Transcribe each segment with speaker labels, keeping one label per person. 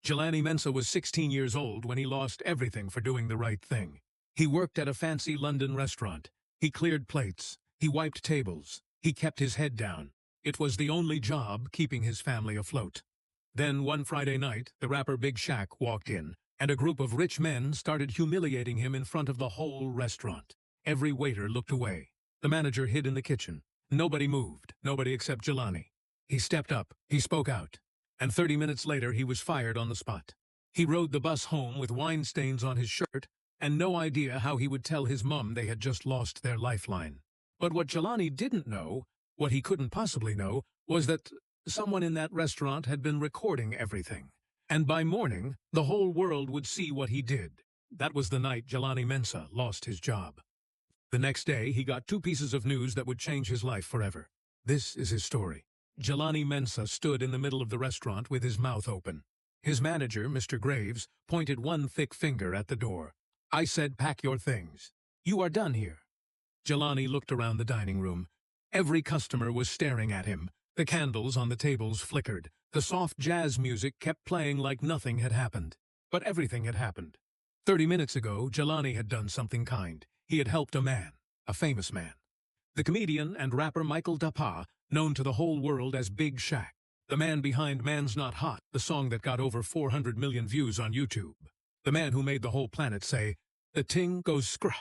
Speaker 1: Jelani Mensah was 16 years old when he lost everything for doing the right thing. He worked at a fancy London restaurant. He cleared plates. He wiped tables. He kept his head down. It was the only job keeping his family afloat. Then one Friday night, the rapper Big Shaq walked in, and a group of rich men started humiliating him in front of the whole restaurant. Every waiter looked away. The manager hid in the kitchen. Nobody moved, nobody except Jelani. He stepped up, he spoke out, and 30 minutes later he was fired on the spot. He rode the bus home with wine stains on his shirt and no idea how he would tell his mum they had just lost their lifeline. But what Jelani didn't know, what he couldn't possibly know, was that someone in that restaurant had been recording everything. And by morning, the whole world would see what he did. That was the night Jelani Mensah lost his job. The next day, he got 2 pieces of news that would change his life forever. This is his story. Jelani Mensah stood in the middle of the restaurant with his mouth open. His manager, Mr. Graves, pointed one thick finger at the door. I said, pack your things. You are done here. Jelani looked around the dining room. Every customer was staring at him. The candles on the tables flickered. The soft jazz music kept playing like nothing had happened. But everything had happened. 30 minutes ago, Jelani had done something kind. He had helped a man, a famous man. The comedian and rapper Michael Dapa, known to the whole world as Big Shaq. The man behind Man's Not Hot, the song that got over 400 million views on YouTube. The man who made the whole planet say, the ting goes scruh.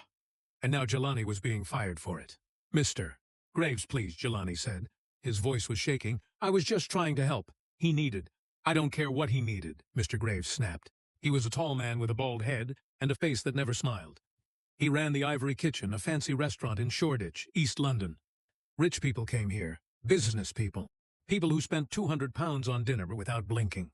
Speaker 1: And now Jelani was being fired for it. Mr. Graves, please, Jelani said. His voice was shaking. I was just trying to help. He needed. I don't care what he needed, Mr. Graves snapped. He was a tall man with a bald head and a face that never smiled. He ran the Ivory Kitchen, a fancy restaurant in Shoreditch, East London. Rich people came here. Business people. People who spent £200 on dinner without blinking.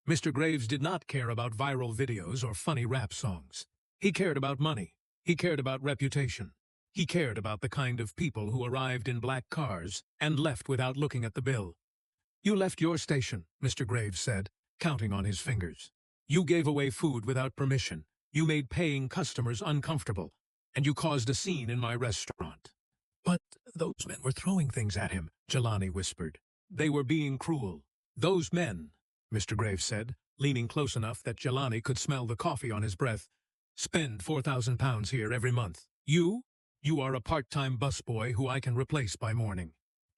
Speaker 1: Mr. Graves did not care about viral videos or funny rap songs. He cared about money. He cared about reputation. He cared about the kind of people who arrived in black cars and left without looking at the bill. You left your station, Mr. Graves said, counting on his fingers. You gave away food without permission. You made paying customers uncomfortable. And you caused a scene in my restaurant. But those men were throwing things at him, Jelani whispered. They were being cruel. Those men, Mr. Graves said, leaning close enough that Jelani could smell the coffee on his breath, spend £4,000 here every month. You are a part-time busboy who I can replace by morning.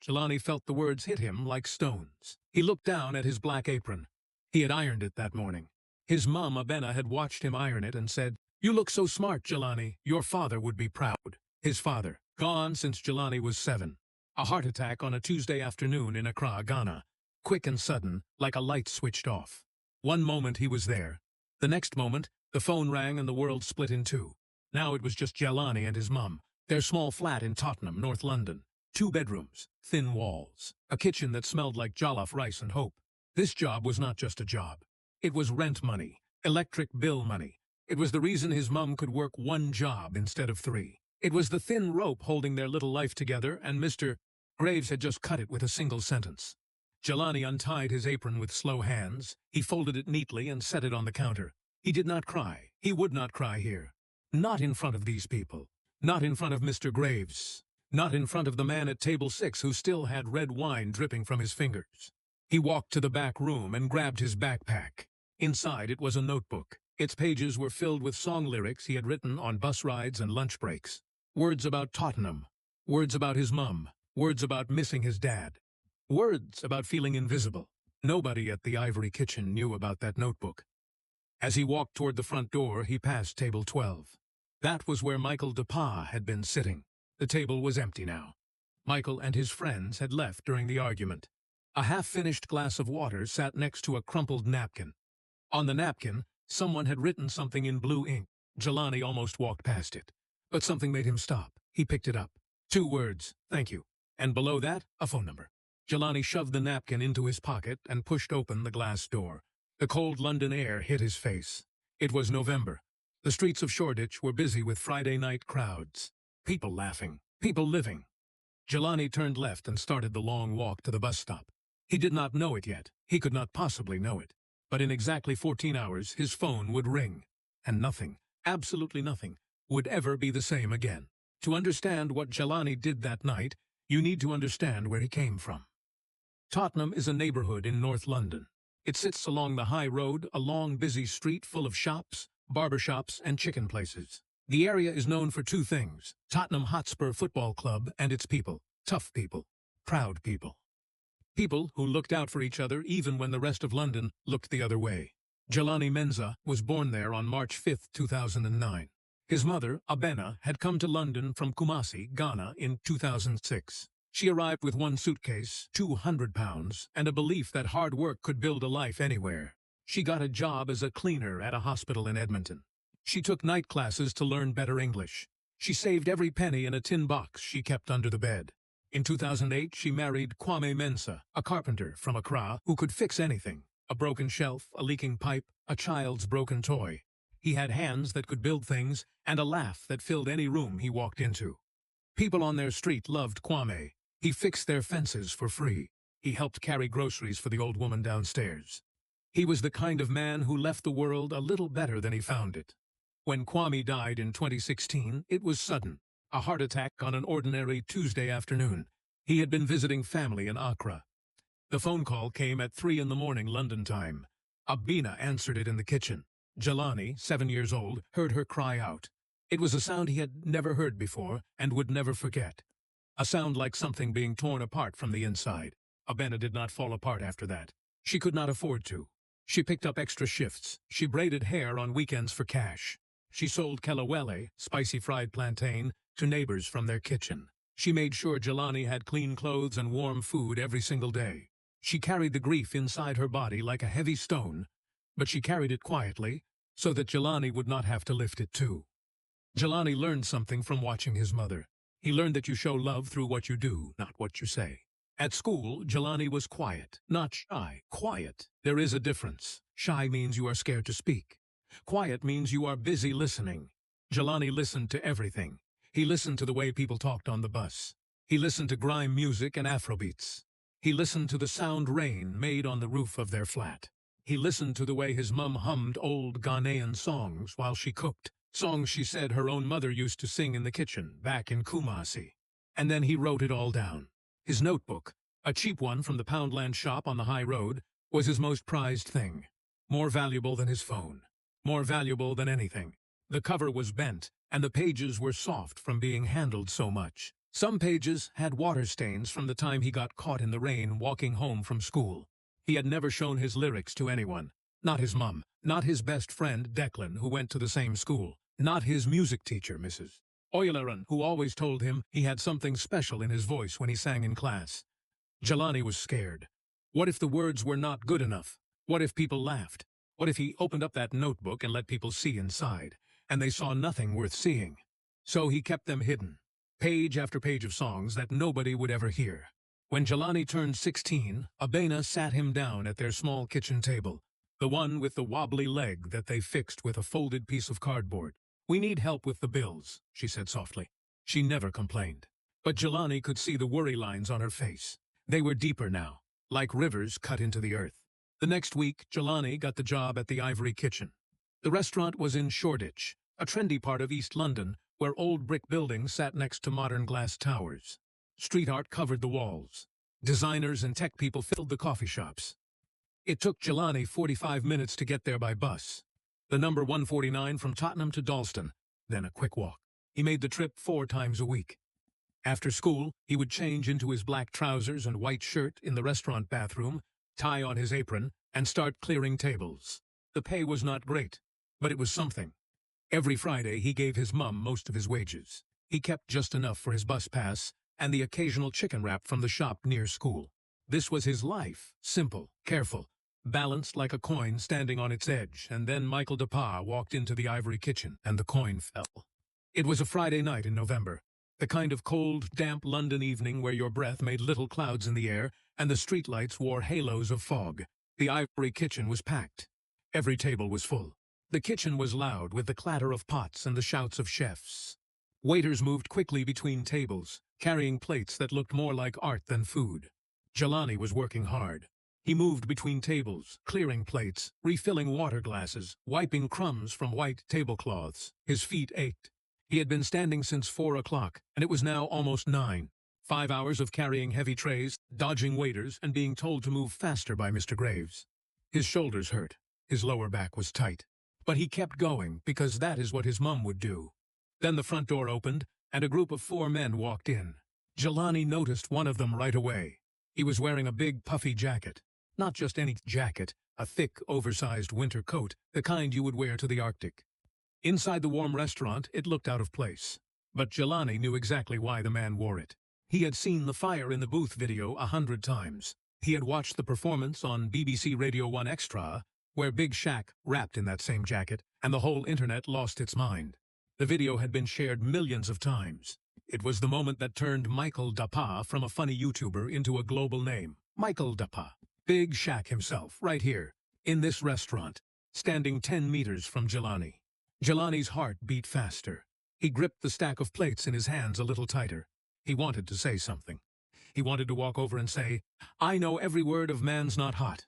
Speaker 1: Jelani felt the words hit him like stones. He looked down at his black apron. He had ironed it that morning. His mom, Abena, had watched him iron it and said, You look so smart, Jelani. Your father would be proud. His father, gone since Jelani was 7. A heart attack on a Tuesday afternoon in Accra, Ghana. Quick and sudden, like a light switched off. One moment he was there. The next moment, the phone rang and the world split in 2. Now it was just Jelani and his mum. Their small flat in Tottenham, North London. 2 bedrooms, thin walls, a kitchen that smelled like jollof rice and hope. This job was not just a job. It was rent money, electric bill money. It was the reason his mum could work 1 job instead of 3. It was the thin rope holding their little life together, and Mr. Graves had just cut it with a single sentence. Jelani untied his apron with slow hands. He folded it neatly and set it on the counter. He did not cry. He would not cry here. Not in front of these people. Not in front of Mr. Graves. Not in front of the man at table 6 who still had red wine dripping from his fingers. He walked to the back room and grabbed his backpack. Inside it was a notebook. Its pages were filled with song lyrics he had written on bus rides and lunch breaks. Words about Tottenham. Words about his mum. Words about missing his dad. Words about feeling invisible. Nobody at the Ivory Kitchen knew about that notebook. As he walked toward the front door, he passed table 12. That was where Michael Dapa had been sitting. The table was empty now. Michael and his friends had left during the argument. A half-finished glass of water sat next to a crumpled napkin. On the napkin, someone had written something in blue ink. Jelani almost walked past it. But something made him stop. He picked it up. 2 words, thank you. And below that, a phone number. Jelani shoved the napkin into his pocket and pushed open the glass door. The cold London air hit his face. It was November. The streets of Shoreditch were busy with Friday night crowds. People laughing. People living. Jelani turned left and started the long walk to the bus stop. He did not know it yet. He could not possibly know it. But in exactly 14 hours, his phone would ring. And nothing, absolutely nothing, would ever be the same again. To understand what Jelani did that night, you need to understand where he came from. Tottenham is a neighborhood in North London. It sits along the high road, a long, busy street full of shops, barber shops, and chicken places. The area is known for two things: Tottenham Hotspur Football Club and its people. Tough people. Proud people. People who looked out for each other even when the rest of London looked the other way. Jelani Mensah was born there on March 5, 2009. His mother, Abena, had come to London from Kumasi, Ghana in 2006. She arrived with one suitcase, £200, and a belief that hard work could build a life anywhere. She got a job as a cleaner at a hospital in Edmonton. She took night classes to learn better English. She saved every penny in a tin box she kept under the bed. In 2008, she married Kwame Mensah, a carpenter from Accra who could fix anything: a broken shelf, a leaking pipe, a child's broken toy. He had hands that could build things and a laugh that filled any room he walked into. People on their street loved Kwame. He fixed their fences for free. He helped carry groceries for the old woman downstairs. He was the kind of man who left the world a little better than he found it. When Kwame died in 2016, it was sudden. A heart attack on an ordinary Tuesday afternoon. He had been visiting family in Accra. The phone call came at 3 in the morning London time. Abena answered it in the kitchen. Jelani, 7 years old, heard her cry out. It was a sound he had never heard before and would never forget. A sound like something being torn apart from the inside. Abena did not fall apart after that. She could not afford to. She picked up extra shifts. She braided hair on weekends for cash. She sold kelawele, spicy fried plantain, to neighbors from their kitchen. She made sure Jelani had clean clothes and warm food every single day. She carried the grief inside her body like a heavy stone, but she carried it quietly so that Jelani would not have to lift it too. Jelani learned something from watching his mother. He learned that you show love through what you do, not what you say. At school, Jelani was quiet, not shy. Quiet. There is a difference. Shy means you are scared to speak. Quiet means you are busy listening. Jelani listened to everything. He listened to the way people talked on the bus. He listened to grime music and Afrobeats. He listened to the sound rain made on the roof of their flat. He listened to the way his mum hummed old Ghanaian songs while she cooked, songs she said her own mother used to sing in the kitchen back in Kumasi. And then he wrote it all down. His notebook, a cheap one from the Poundland shop on the high road, was his most prized thing. More valuable than his phone. More valuable than anything. The cover was bent, and the pages were soft from being handled so much. Some pages had water stains from the time he got caught in the rain walking home from school. He had never shown his lyrics to anyone. Not his mum, not his best friend Declan, who went to the same school, not his music teacher, Mrs. Oyeleran, who always told him he had something special in his voice when he sang in class. Jelani was scared. What if the words were not good enough? What if people laughed? What if he opened up that notebook and let people see inside, and they saw nothing worth seeing? So he kept them hidden. Page after page of songs that nobody would ever hear. When Jelani turned 16, Abena sat him down at their small kitchen table, the one with the wobbly leg that they fixed with a folded piece of cardboard. "We need help with the bills," she said softly. She never complained. But Jelani could see the worry lines on her face. They were deeper now, like rivers cut into the earth. The next week, Jelani got the job at the Ivory Kitchen. The restaurant was in Shoreditch, a trendy part of East London, where old brick buildings sat next to modern glass towers. Street art covered the walls. Designers and tech people filled the coffee shops. It took Jelani 45 minutes to get there by bus. The number 149 from Tottenham to Dalston, then a quick walk. He made the trip 4 times a week. After school, he would change into his black trousers and white shirt in the restaurant bathroom, tie on his apron, and start clearing tables. The pay was not great, but it was something. Every Friday, he gave his mum most of his wages. He kept just enough for his bus pass and the occasional chicken wrap from the shop near school. This was his life, simple, careful, balanced like a coin standing on its edge, and then Michael DePa walked into the Ivory Kitchen, and the coin fell. It was a Friday night in November, the kind of cold, damp London evening where your breath made little clouds in the air and the streetlights wore halos of fog. The Ivory Kitchen was packed. Every table was full. The kitchen was loud with the clatter of pots and the shouts of chefs. Waiters moved quickly between tables, carrying plates that looked more like art than food. Jelani was working hard. He moved between tables, clearing plates, refilling water glasses, wiping crumbs from white tablecloths. His feet ached. He had been standing since 4 o'clock, and it was now almost 9. 5 hours of carrying heavy trays, dodging waiters, and being told to move faster by Mr. Graves. His shoulders hurt. His lower back was tight. But he kept going because that is what his mum would do. Then the front door opened, and a group of 4 men walked in. Jelani noticed one of them right away. He was wearing a big, puffy jacket. Not just any jacket, a thick, oversized winter coat, the kind you would wear to the Arctic. Inside the warm restaurant, it looked out of place. But Jelani knew exactly why the man wore it. He had seen the fire in the booth video 100 times. He had watched the performance on BBC Radio 1 Extra, where Big Shaq rapped in that same jacket, and the whole internet lost its mind. The video had been shared millions of times. It was the moment that turned Michael Dapa from a funny YouTuber into a global name. Michael Dapa. Big Shaq himself, right here, in this restaurant, standing 10 meters from Jelani. Jelani's heart beat faster. He gripped the stack of plates in his hands a little tighter. He wanted to say something. He wanted to walk over and say, "I know every word of Man's Not Hot.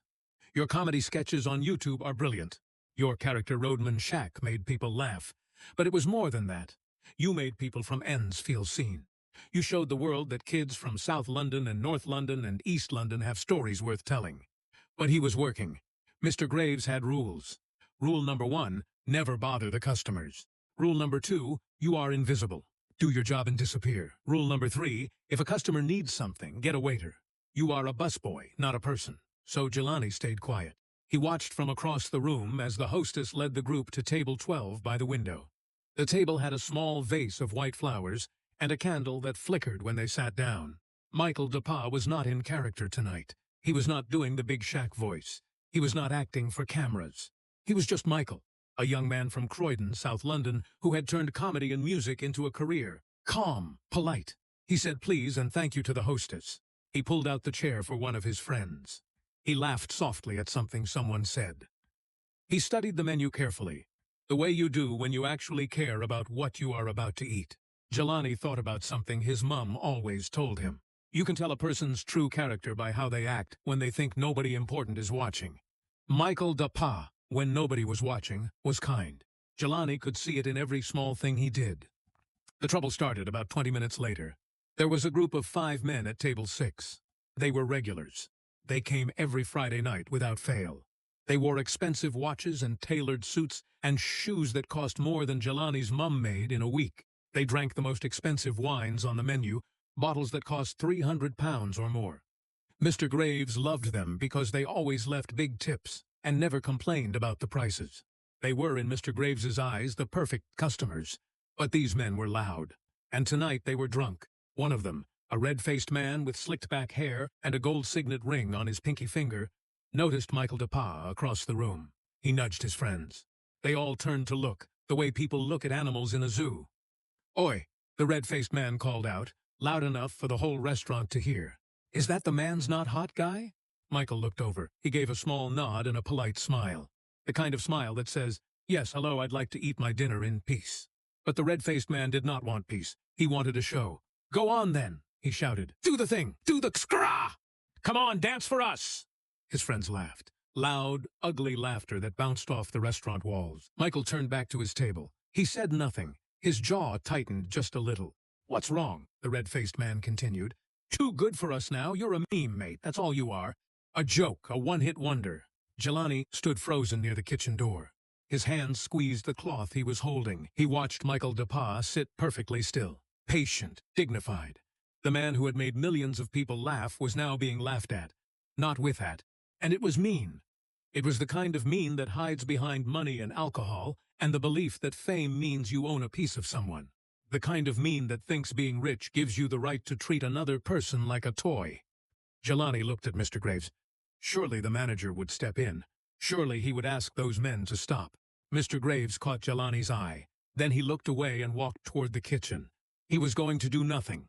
Speaker 1: Your comedy sketches on YouTube are brilliant. Your character Roadman Shaq made people laugh. But it was more than that. You made people from ends feel seen. You showed the world that kids from South London and North London and East London have stories worth telling." But he was working. Mr. Graves had rules. Rule number 1, never bother the customers. Rule number 2, you are invisible. Do your job and disappear. Rule number 3, if a customer needs something, get a waiter. You are a busboy, not a person. So Jelani stayed quiet. He watched from across the room as the hostess led the group to table 12 by the window. The table had a small vase of white flowers and a candle that flickered when they sat down. Michael Dapa was not in character tonight. He was not doing the Big Shaq voice. He was not acting for cameras. He was just Michael, a young man from Croydon, South London, who had turned comedy and music into a career. Calm, polite. He said please and thank you to the hostess. He pulled out the chair for one of his friends. He laughed softly at something someone said. He studied the menu carefully, the way you do when you actually care about what you are about to eat. Jelani thought about something his mum always told him. You can tell a person's true character by how they act when they think nobody important is watching. Michael Dapa, when nobody was watching, was kind. Jelani could see it in every small thing he did. The trouble started about 20 minutes later. There was a group of 5 men at table 6. They were regulars. They came every Friday night without fail. They wore expensive watches and tailored suits and shoes that cost more than Jelani's mum made in a week. They drank the most expensive wines on the menu, bottles that cost £300 or more. Mr. Graves loved them because they always left big tips and never complained about the prices. They were, in Mr. Graves's eyes, the perfect customers. But these men were loud. And tonight they were drunk. One of them, a red-faced man with slicked-back hair and a gold signet ring on his pinky finger, noticed Michael Dapa across the room. He nudged his friends. They all turned to look, the way people look at animals in a zoo. "Oi," the red-faced man called out, loud enough for the whole restaurant to hear. "Is that the Man's Not Hot guy?" Michael looked over. He gave a small nod and a polite smile. The kind of smile that says, "Yes, hello, I'd like to eat my dinner in peace." But the red-faced man did not want peace. He wanted a show. "Go on, then," he shouted. "Do the thing! Do the skra! Come on, dance for us!" His friends laughed. Loud, ugly laughter that bounced off the restaurant walls. Michael turned back to his table. He said nothing. His jaw tightened just a little. "What's wrong?" the red-faced man continued. "Too good for us now. You're a meme, mate. That's all you are. A joke, a one-hit wonder." Jelani stood frozen near the kitchen door. His hands squeezed the cloth he was holding. He watched Michael Dapa sit perfectly still, patient, dignified. The man who had made millions of people laugh was now being laughed at, not with that. And it was mean. It was the kind of mean that hides behind money and alcohol and the belief that fame means you own a piece of someone. The kind of mean that thinks being rich gives you the right to treat another person like a toy. Jelani looked at Mr. Graves. Surely the manager would step in. Surely he would ask those men to stop. Mr. Graves caught Jelani's eye. Then he looked away and walked toward the kitchen. He was going to do nothing.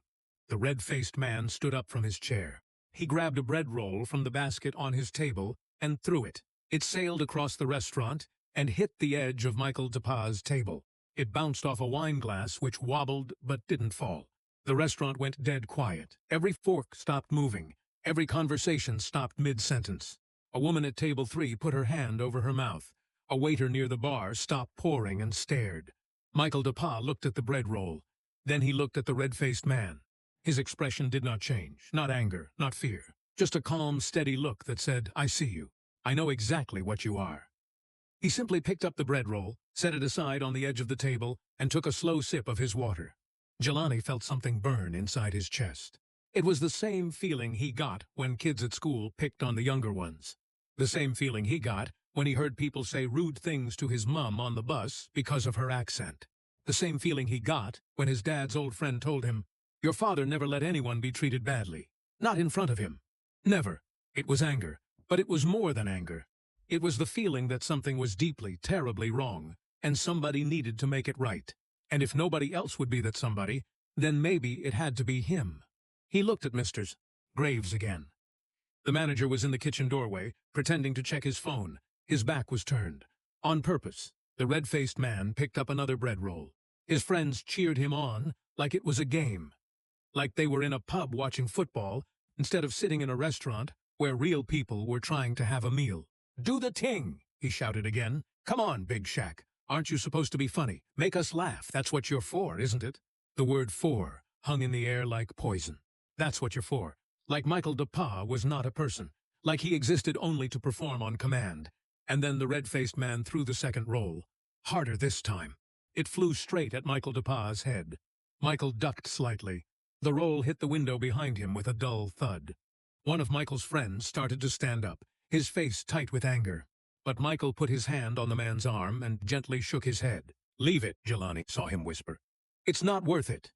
Speaker 1: The red-faced man stood up from his chair. He grabbed a bread roll from the basket on his table and threw it. It sailed across the restaurant and hit the edge of Michael Dapa's table. It bounced off a wine glass which wobbled but didn't fall. The restaurant went dead quiet. Every fork stopped moving. Every conversation stopped mid-sentence. A woman at table 3 put her hand over her mouth. A waiter near the bar stopped pouring and stared. Michael Dapa looked at the bread roll. Then he looked at the red-faced man. His expression did not change. Not anger, not fear. Just a calm, steady look that said, "I see you. I know exactly what you are." He simply picked up the bread roll, set it aside on the edge of the table, and took a slow sip of his water. Jelani felt something burn inside his chest. It was the same feeling he got when kids at school picked on the younger ones. The same feeling he got when he heard people say rude things to his mom on the bus because of her accent. The same feeling he got when his dad's old friend told him, "Your father never let anyone be treated badly. Not in front of him. Never." It was anger, but it was more than anger. It was the feeling that something was deeply, terribly wrong, and somebody needed to make it right. And if nobody else would be that somebody, then maybe it had to be him. He looked at Mr. Graves again. The manager was in the kitchen doorway, pretending to check his phone. His back was turned. On purpose, the red-faced man picked up another bread roll. His friends cheered him on like it was a game, like they were in a pub watching football instead of sitting in a restaurant where real people were trying to have a meal. "Do the ting!" he shouted again. "Come on, Big Shaq. Aren't you supposed to be funny? Make us laugh. That's what you're for, isn't it?" The word "for" hung in the air like poison. That's what you're for. Like Michael DePa was not a person. Like he existed only to perform on command. And then the red-faced man threw the second roll. Harder this time. It flew straight at Michael DePa's head. Michael ducked slightly. The roll hit the window behind him with a dull thud. One of Michael's friends started to stand up, his face tight with anger. But Michael put his hand on the man's arm and gently shook his head. "Leave it," Jelani saw him whisper. "It's not worth it."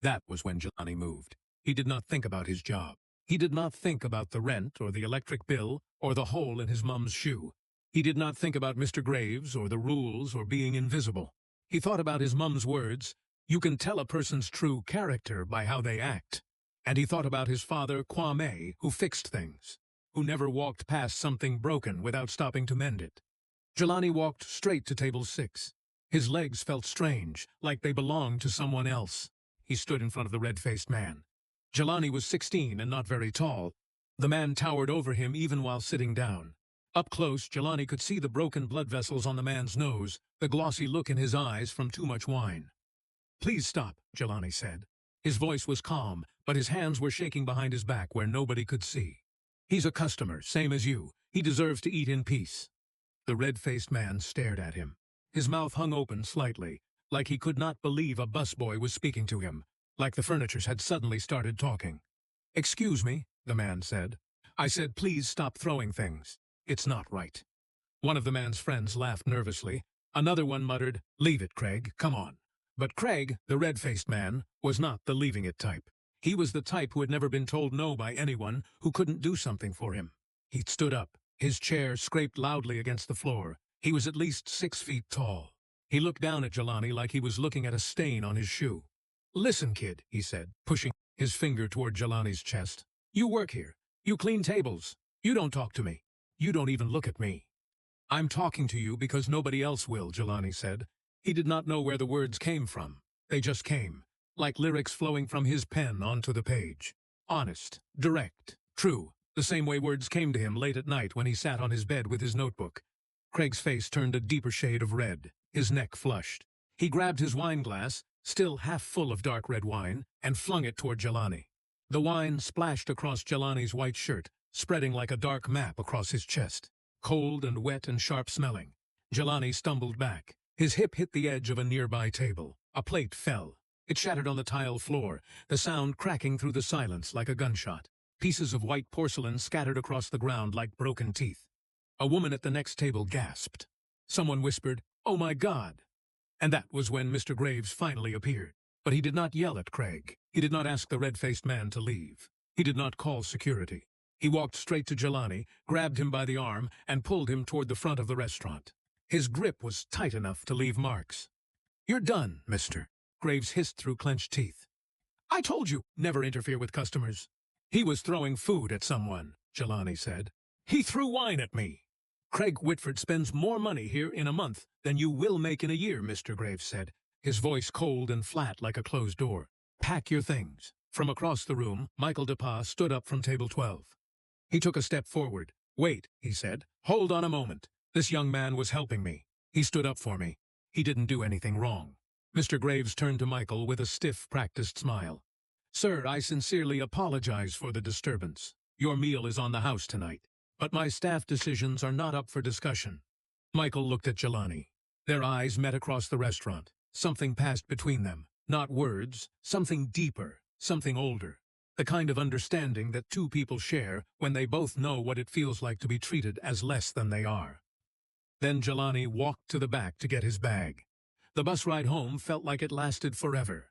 Speaker 1: That was when Jelani moved. He did not think about his job. He did not think about the rent or the electric bill or the hole in his mom's shoe. He did not think about Mr. Graves or the rules or being invisible. He thought about his mom's words, "You can tell a person's true character by how they act." And he thought about his father, Kwame, who fixed things, who never walked past something broken without stopping to mend it. Jelani walked straight to table 6. His legs felt strange, like they belonged to someone else. He stood in front of the red-faced man. Jelani was 16 and not very tall. The man towered over him even while sitting down. Up close, Jelani could see the broken blood vessels on the man's nose, the glossy look in his eyes from too much wine. "Please stop," Jelani said. His voice was calm, but his hands were shaking behind his back where nobody could see. "He's a customer, same as you. He deserves to eat in peace." The red-faced man stared at him. His mouth hung open slightly, like he could not believe a busboy was speaking to him, like the furnitures had suddenly started talking. "Excuse me," the man said. "I said please stop throwing things. It's not right." One of the man's friends laughed nervously. Another one muttered, "Leave it, Craig, come on." But Craig, the red-faced man, was not the leaving it type. He was the type who had never been told no by anyone who couldn't do something for him. He stood up. His chair scraped loudly against the floor. He was at least 6 feet tall. He looked down at Jelani like he was looking at a stain on his shoe. "Listen, kid," he said, pushing his finger toward Jelani's chest. "You work here. You clean tables. You don't talk to me. You don't even look at me." "I'm talking to you because nobody else will," Jelani said. He did not know where the words came from. They just came, like lyrics flowing from his pen onto the page. Honest, direct, true, the same way words came to him late at night when he sat on his bed with his notebook. Craig's face turned a deeper shade of red. His neck flushed. He grabbed his wine glass, still half full of dark red wine, and flung it toward Jelani. The wine splashed across Jelani's white shirt, spreading like a dark map across his chest. Cold and wet and sharp-smelling. Jelani stumbled back. His hip hit the edge of a nearby table. A plate fell. It shattered on the tile floor, the sound cracking through the silence like a gunshot. Pieces of white porcelain scattered across the ground like broken teeth. A woman at the next table gasped. Someone whispered, "Oh my God!" And that was when Mr. Graves finally appeared. But he did not yell at Craig. He did not ask the red-faced man to leave. He did not call security. He walked straight to Jelani, grabbed him by the arm, and pulled him toward the front of the restaurant. His grip was tight enough to leave marks. "You're done, mister," Graves hissed through clenched teeth. "I told you, never interfere with customers." "He was throwing food at someone," Jelani said. "He threw wine at me." "Craig Whitford spends more money here in a month than you will make in a year," Mr. Graves said, his voice cold and flat like a closed door. "Pack your things." From across the room, Michael DePa stood up from table 12. He took a step forward. "Wait," he said. "Hold on a moment. This young man was helping me. He stood up for me. He didn't do anything wrong." Mr. Graves turned to Michael with a stiff, practiced smile. "Sir, I sincerely apologize for the disturbance. Your meal is on the house tonight. but my staff decisions are not up for discussion. Michael looked at Jelani. Their eyes met across the restaurant. Something passed between them. Not words, something deeper, something older. The kind of understanding that two people share when they both know what it feels like to be treated as less than they are. Then Jelani walked to the back to get his bag. The bus ride home felt like it lasted forever.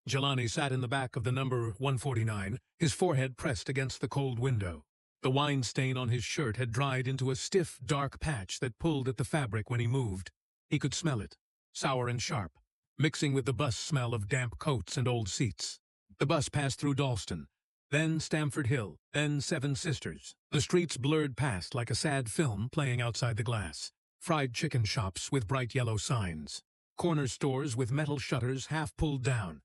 Speaker 1: Jelani sat in the back of the number 149, his forehead pressed against the cold window. The wine stain on his shirt had dried into a stiff, dark patch that pulled at the fabric when he moved. He could smell it, sour and sharp, mixing with the bus smell of damp coats and old seats. The bus passed through Dalston, then Stamford Hill, then Seven Sisters. The streets blurred past like a sad film playing outside the glass. Fried chicken shops with bright yellow signs. Corner stores with metal shutters half pulled down.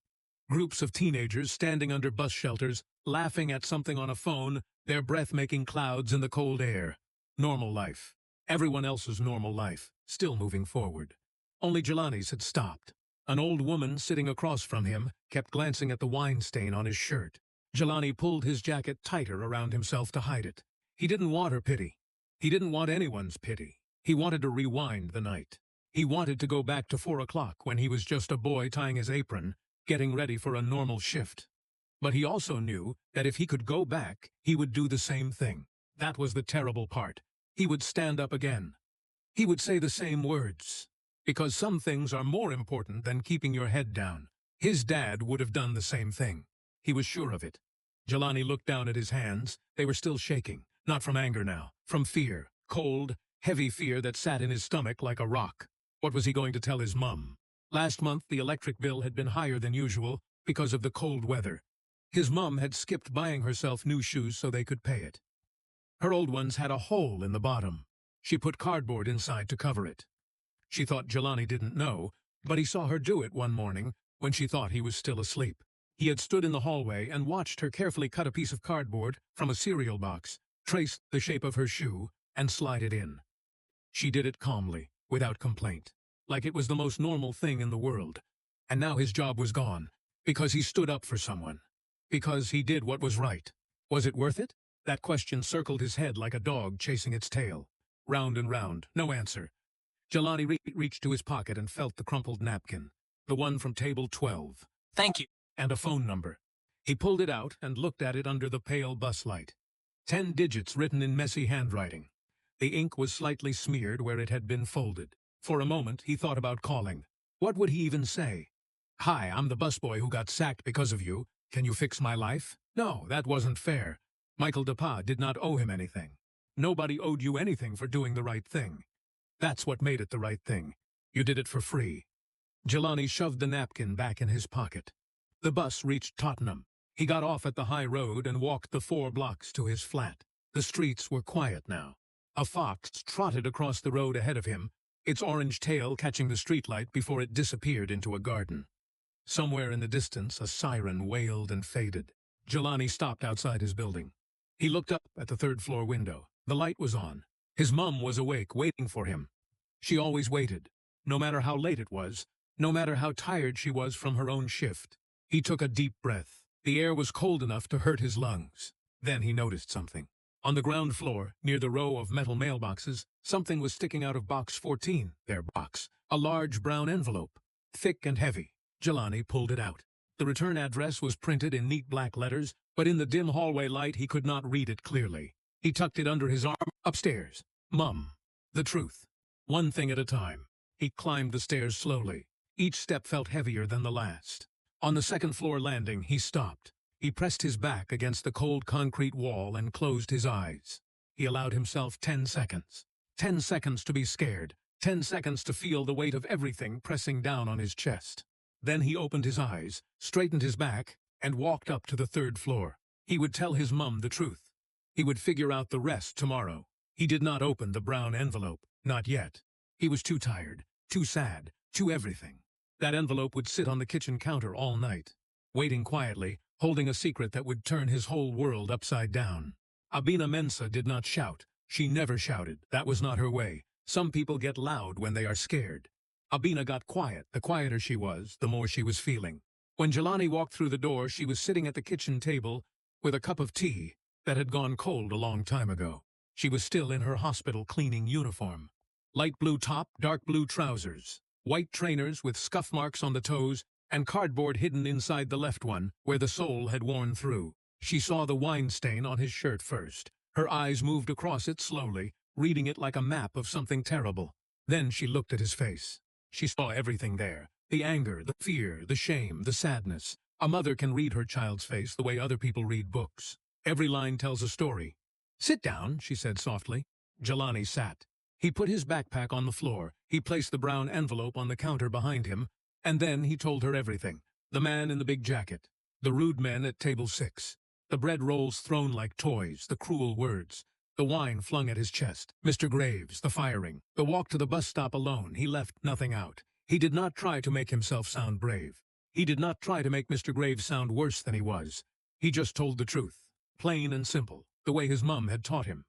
Speaker 1: Groups of teenagers standing under bus shelters, laughing at something on a phone, their breath making clouds in the cold air. Normal life. Everyone else's normal life, still moving forward. Only Jelani's had stopped. An old woman sitting across from him kept glancing at the wine stain on his shirt. Jelani pulled his jacket tighter around himself to hide it. He didn't want her pity. He didn't want anyone's pity. He wanted to rewind the night. He wanted to go back to 4 o'clock when he was just a boy tying his apron, getting ready for a normal shift. But he also knew that if he could go back, he would do the same thing. That was the terrible part. He would stand up again. He would say the same words. Because some things are more important than keeping your head down. His dad would have done the same thing. He was sure of it. Jelani looked down at his hands. They were still shaking, not from anger now, from fear, cold, heavy fear that sat in his stomach like a rock. What was he going to tell his mum? Last month, the electric bill had been higher than usual because of the cold weather. His mum had skipped buying herself new shoes so they could pay it. Her old ones had a hole in the bottom. She put cardboard inside to cover it. She thought Jelani didn't know, but he saw her do it one morning when she thought he was still asleep. He had stood in the hallway and watched her carefully cut a piece of cardboard from a cereal box, trace the shape of her shoe, and slide it in. She did it calmly, without complaint, like it was the most normal thing in the world. And now his job was gone, because he stood up for someone. Because he did what was right. Was it worth it? That question circled his head like a dog chasing its tail. Round and round, no answer. Jelani reached to his pocket and felt the crumpled napkin, the one from table 12.
Speaker 2: Thank you.
Speaker 1: And a phone number. He pulled it out and looked at it under the pale bus light. 10 digits written in messy handwriting. The ink was slightly smeared where it had been folded. For a moment, he thought about calling. What would he even say? Hi, I'm the busboy who got sacked because of you. Can you fix my life? No, that wasn't fair. Michael DePa did not owe him anything. Nobody owed you anything for doing the right thing. That's what made it the right thing. You did it for free. Jelani shoved the napkin back in his pocket. The bus reached Tottenham. He got off at the high road and walked the 4 blocks to his flat. The streets were quiet now. A fox trotted across the road ahead of him, its orange tail catching the streetlight before it disappeared into a garden. Somewhere in the distance, a siren wailed and faded. Jelani stopped outside his building. He looked up at the 3rd-floor window. The light was on. His mum was awake, waiting for him. She always waited, no matter how late it was, no matter how tired she was from her own shift. He took a deep breath. The air was cold enough to hurt his lungs. Then he noticed something. On the ground floor, near the row of metal mailboxes, something was sticking out of box 14, their box. A large brown envelope, thick and heavy. Jelani pulled it out. The return address was printed in neat black letters, but in the dim hallway light he could not read it clearly. He tucked it under his arm. Upstairs. Mum. The truth. One thing at a time. He climbed the stairs slowly. Each step felt heavier than the last. On the 2nd-floor landing, he stopped. He pressed his back against the cold concrete wall and closed his eyes. He allowed himself 10 seconds. 10 seconds to be scared. 10 seconds to feel the weight of everything pressing down on his chest. Then he opened his eyes, straightened his back, and walked up to the 3rd floor. He would tell his mum the truth. He would figure out the rest tomorrow. He did not open the brown envelope. Not yet. He was too tired, too sad, too everything. That envelope would sit on the kitchen counter all night, waiting quietly, holding a secret that would turn his whole world upside down. Abina Mensa did not shout. She never shouted. That was not her way. Some people get loud when they are scared. Abina got quiet. The quieter she was, the more she was feeling. When Jelani walked through the door, she was sitting at the kitchen table with a cup of tea that had gone cold a long time ago. She was still in her hospital cleaning uniform. Light blue top, dark blue trousers, white trainers with scuff marks on the toes, and cardboard hidden inside the left one, where the sole had worn through. She saw the wine stain on his shirt first. Her eyes moved across it slowly, reading it like a map of something terrible. Then she looked at his face. She saw everything there. The anger, the fear, the shame, the sadness. A mother can read her child's face the way other people read books. Every line tells a story. "Sit down," she said softly. Jelani sat. He put his backpack on the floor. He placed the brown envelope on the counter behind him, and then he told her everything. The man in the big jacket. The rude men at table 6. The bread rolls thrown like toys, the cruel words. The wine flung at his chest. Mr. Graves, the firing. The walk to the bus stop alone. He left nothing out. He did not try to make himself sound brave. He did not try to make Mr. Graves sound worse than he was. He just told the truth. Plain and simple, the way his mum had taught him.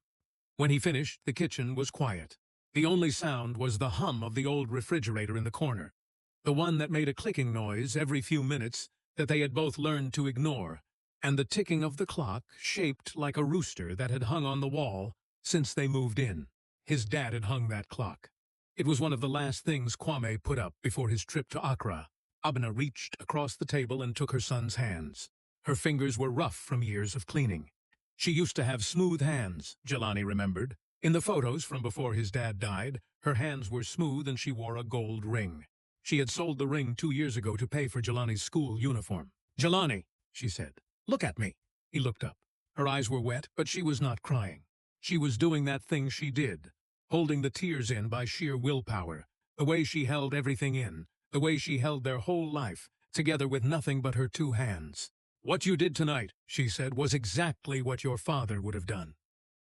Speaker 1: When he finished, the kitchen was quiet. The only sound was the hum of the old refrigerator in the corner. The one that made a clicking noise every few minutes that they had both learned to ignore, and the ticking of the clock shaped like a rooster that had hung on the wall since they moved in. His dad had hung that clock. It was one of the last things Kwame put up before his trip to Accra. Abna reached across the table and took her son's hands. Her fingers were rough from years of cleaning. She used to have smooth hands, Jelani remembered. In the photos from before his dad died, her hands were smooth and she wore a gold ring. She had sold the ring 2 years ago to pay for Jelani's school uniform. "Jelani," she said, "look at me." He looked up. Her eyes were wet, but she was not crying. She was doing that thing she did, holding the tears in by sheer willpower, the way she held everything in, the way she held their whole life, together with nothing but her 2 hands. "What you did tonight," she said, "was exactly what your father would have done."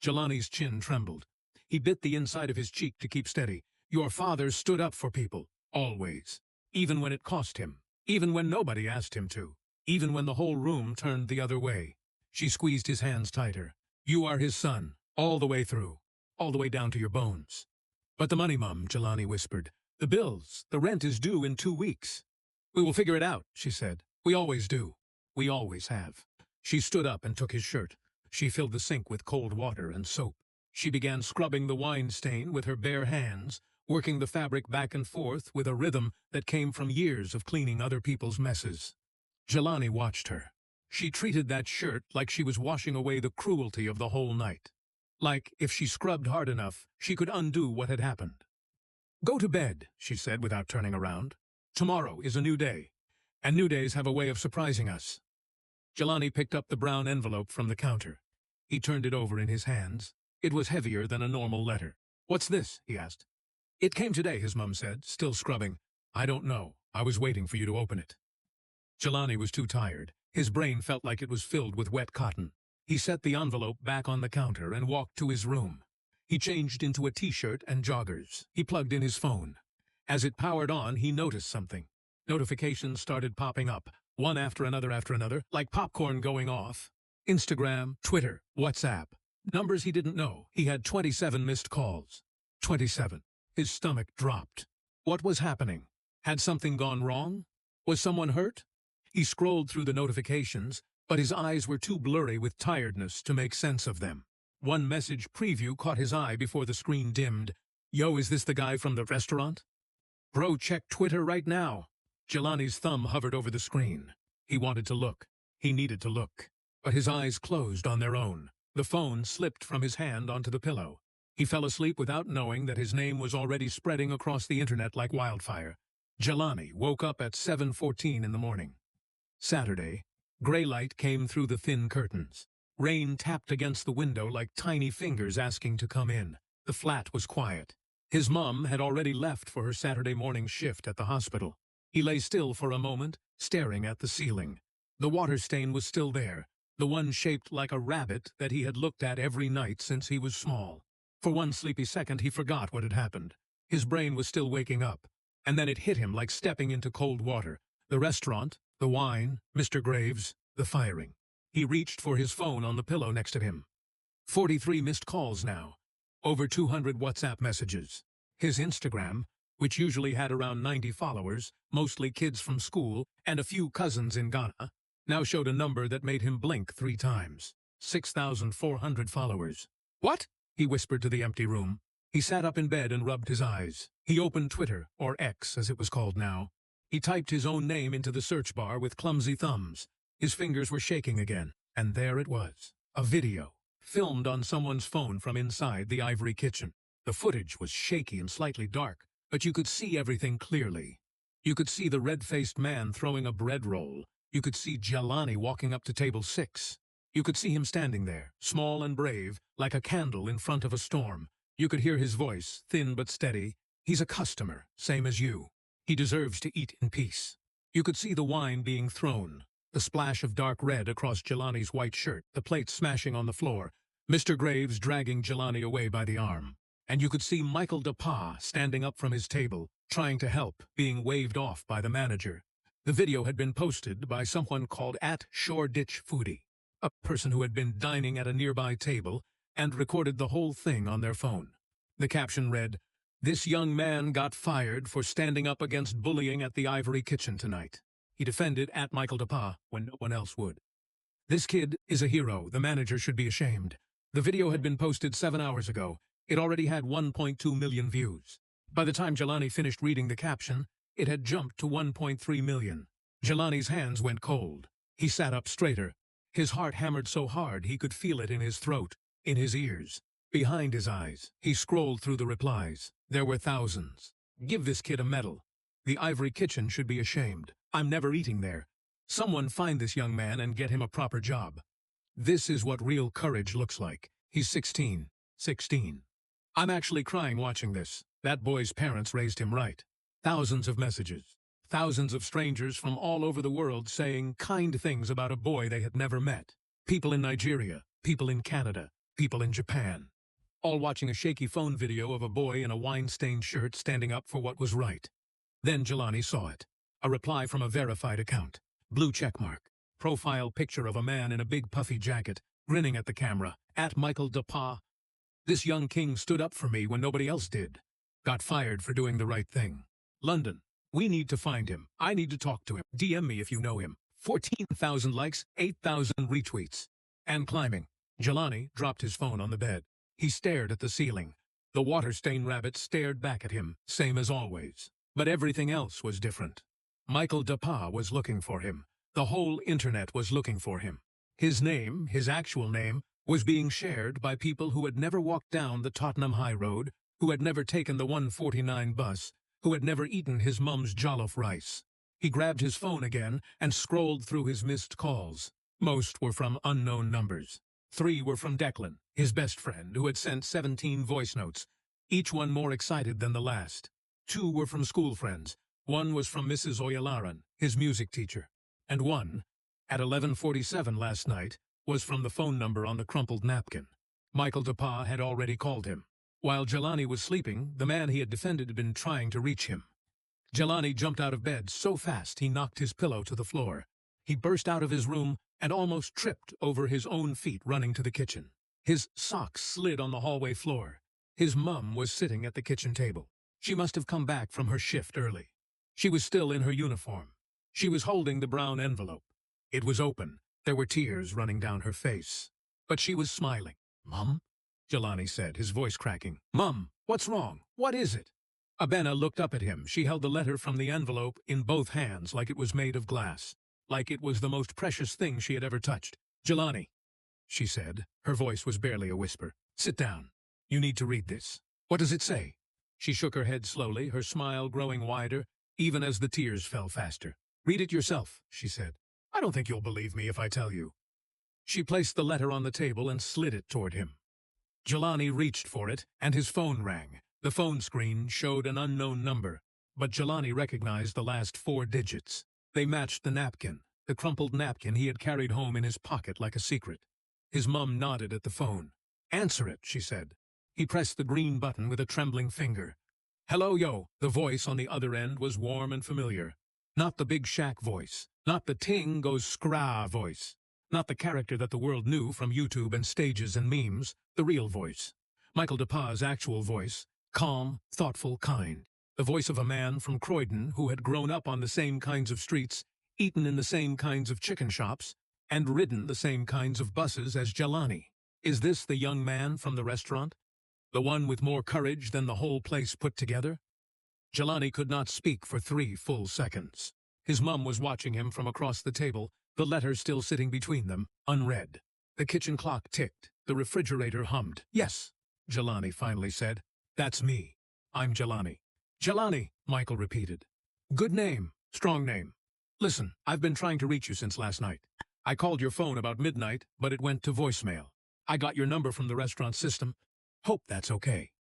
Speaker 1: Jelani's chin trembled. He bit the inside of his cheek to keep steady. "Your father stood up for people, always. Even when it cost him. Even when nobody asked him to. Even when the whole room turned the other way." She squeezed his hands tighter. "You are his son, all the way through. All the way down to your bones." "But the money, Mum," Jelani whispered. "The bills, the rent is due in 2 weeks." "We will figure it out," she said. "We always do. We always have." She stood up and took his shirt. She filled the sink with cold water and soap. She began scrubbing the wine stain with her bare hands, working the fabric back and forth with a rhythm that came from years of cleaning other people's messes. Jelani watched her. She treated that shirt like she was washing away the cruelty of the whole night. Like, if she scrubbed hard enough, she could undo what had happened. "Go to bed," she said without turning around. "Tomorrow is a new day, and new days have a way of surprising us." Jelani picked up the brown envelope from the counter. He turned it over in his hands. It was heavier than a normal letter. "What's this?" he asked. "It came today," his mum said, still scrubbing. "I don't know. I was waiting for you to open it." Jelani was too tired. His brain felt like it was filled with wet cotton. He set the envelope back on the counter and walked to his room. He changed into a t-shirt and joggers. He plugged in his phone. As it powered on, he noticed something. Notifications started popping up, one after another, like popcorn going off. Instagram, Twitter, WhatsApp. Numbers he didn't know. He had 27 missed calls. 27. His stomach dropped. What was happening? Had something gone wrong? Was someone hurt? He scrolled through the notifications, but his eyes were too blurry with tiredness to make sense of them. One message preview caught his eye before the screen dimmed. "Yo, is this the guy from the restaurant?" "Bro, check Twitter right now." Jelani's thumb hovered over the screen. He wanted to look. He needed to look. But his eyes closed on their own. The phone slipped from his hand onto the pillow. He fell asleep without knowing that his name was already spreading across the internet like wildfire. Jelani woke up at 7:14 in the morning. Saturday. Gray light came through the thin curtains. Rain tapped against the window like tiny fingers asking to come in. The flat was quiet. His mum had already left for her Saturday morning shift at the hospital. He lay still for a moment, staring at the ceiling. The water stain was still there, the one shaped like a rabbit that he had looked at every night since he was small. For one sleepy second he forgot what had happened. His brain was still waking up, and then it hit him like stepping into cold water. The restaurant, the wine, Mr. Graves, the firing. He reached for his phone on the pillow next to him. 43 missed calls now. Over 200 WhatsApp messages. His Instagram, which usually had around 90 followers, mostly kids from school and a few cousins in Ghana, now showed a number that made him blink 3 times. 6,400 followers. "What?" He whispered to the empty room. He sat up in bed and rubbed his eyes. He opened Twitter, or X as it was called now. He typed his own name into the search bar with clumsy thumbs. His fingers were shaking again, and there it was. A video, filmed on someone's phone from inside the ivory kitchen. The footage was shaky and slightly dark, but you could see everything clearly. You could see the red-faced man throwing a bread roll. You could see Jelani walking up to table 6. You could see him standing there, small and brave, like a candle in front of a storm. You could hear his voice, thin but steady. He's a customer, same as you. He deserves to eat in peace. You could see the wine being thrown, the splash of dark red across Jelani's white shirt, the plates smashing on the floor, Mr. Graves dragging Jelani away by the arm. And you could see Michael DePa standing up from his table, trying to help, being waved off by the manager. The video had been posted by someone called @ShoreDitchFoodie, a person who had been dining at a nearby table and recorded the whole thing on their phone. The caption read, "This young man got fired for standing up against bullying at the ivory kitchen tonight. He defended @Michael DePa when no one else would. This kid is a hero. The manager should be ashamed." The video had been posted 7 hours ago. It already had 1.2 million views. By the time Jelani finished reading the caption, it had jumped to 1.3 million. Jelani's hands went cold. He sat up straighter. His heart hammered so hard he could feel it in his throat, in his ears, behind his eyes. He scrolled through the replies. There were thousands. "Give this kid a medal. The ivory kitchen should be ashamed. I'm never eating there. Someone find this young man and get him a proper job. This is what real courage looks like. He's 16. 16. I'm actually crying watching this. That boy's parents raised him right." Thousands of messages. Thousands of strangers from all over the world saying kind things about a boy they had never met. People in Nigeria, people in Canada, people in Japan. All watching a shaky phone video of a boy in a wine-stained shirt standing up for what was right. Then Jelani saw it. A reply from a verified account. Blue checkmark. Profile picture of a man in a big puffy jacket, grinning at the camera. @Michael DePa. "This young king stood up for me when nobody else did. Got fired for doing the right thing. London. We need to find him. I need to talk to him. DM me if you know him." 14,000 likes, 8,000 retweets. And climbing. Jelani dropped his phone on the bed. He stared at the ceiling. The water-stained rabbit stared back at him, same as always. But everything else was different. Michael DePa was looking for him. The whole internet was looking for him. His name, his actual name, was being shared by people who had never walked down the Tottenham High Road, who had never taken the 149 bus, who had never eaten his mum's jollof rice. He grabbed his phone again and scrolled through his missed calls. Most were from unknown numbers. 3 were from Declan, his best friend, who had sent 17 voice notes, each one more excited than the last. 2 were from school friends. 1 was from Mrs. Oyalaran, his music teacher. And 1, at 11:47 last night, was from the phone number on the crumpled napkin. Michael DePa had already called him. While Jelani was sleeping, the man he had defended had been trying to reach him. Jelani jumped out of bed so fast he knocked his pillow to the floor. He burst out of his room and almost tripped over his own feet running to the kitchen. His socks slid on the hallway floor. His mum was sitting at the kitchen table. She must have come back from her shift early. She was still in her uniform. She was holding the brown envelope. It was open. There were tears running down her face. But she was smiling. "Mum?" Jelani said, his voice cracking. "Mum, what's wrong? What is it?" Abena looked up at him. She held the letter from the envelope in both hands like it was made of glass, like it was the most precious thing she had ever touched. "Jelani," she said. Her voice was barely a whisper. "Sit down. You need to read this. What does it say?" She shook her head slowly, her smile growing wider, even as the tears fell faster. "Read it yourself," she said. "I don't think you'll believe me if I tell you." She placed the letter on the table and slid it toward him. Jelani reached for it, and his phone rang. The phone screen showed an unknown number, but Jelani recognized the last 4 digits. They matched the napkin, the crumpled napkin he had carried home in his pocket like a secret. His mum nodded at the phone. "Answer it," she said. He pressed the green button with a trembling finger. "Hello, yo." The voice on the other end was warm and familiar. Not the big Shaq voice. Not the ting goes scrah voice. Not the character that the world knew from YouTube and stages and memes. The real voice. Michael DePa's actual voice. Calm, thoughtful, kind. The voice of a man from Croydon who had grown up on the same kinds of streets, eaten in the same kinds of chicken shops, and ridden the same kinds of buses as Jelani. "Is this the young man from the restaurant?" The one with more courage than the whole place put together? Jelani could not speak for 3 full seconds. His mum was watching him from across the table, the letter still sitting between them, unread. The kitchen clock ticked. The refrigerator hummed. "Yes," Jelani finally said. "That's me. I'm Jelani." "Jelani," Michael repeated. "Good name. Strong name. Listen, I've been trying to reach you since last night. I called your phone about midnight, but it went to voicemail. I got your number from the restaurant system. Hope that's okay.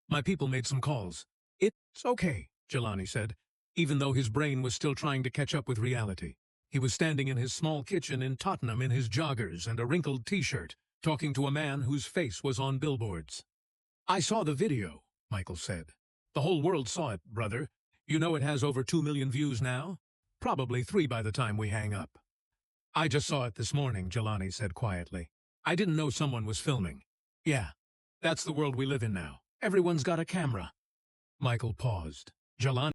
Speaker 1: My people made some calls." "It's okay," Jelani said, even though his brain was still trying to catch up with reality. He was standing in his small kitchen in Tottenham in his joggers and a wrinkled t-shirt, talking to a man whose face was on billboards. "I saw the video," Michael said. "The whole world saw it, brother. You know it has over 2 million views now? Probably 3 by the time we hang up." "I just saw it this morning," Jelani said quietly. "I didn't know someone was filming." "Yeah, that's the world we live in now. Everyone's got a camera." Michael paused. Jelani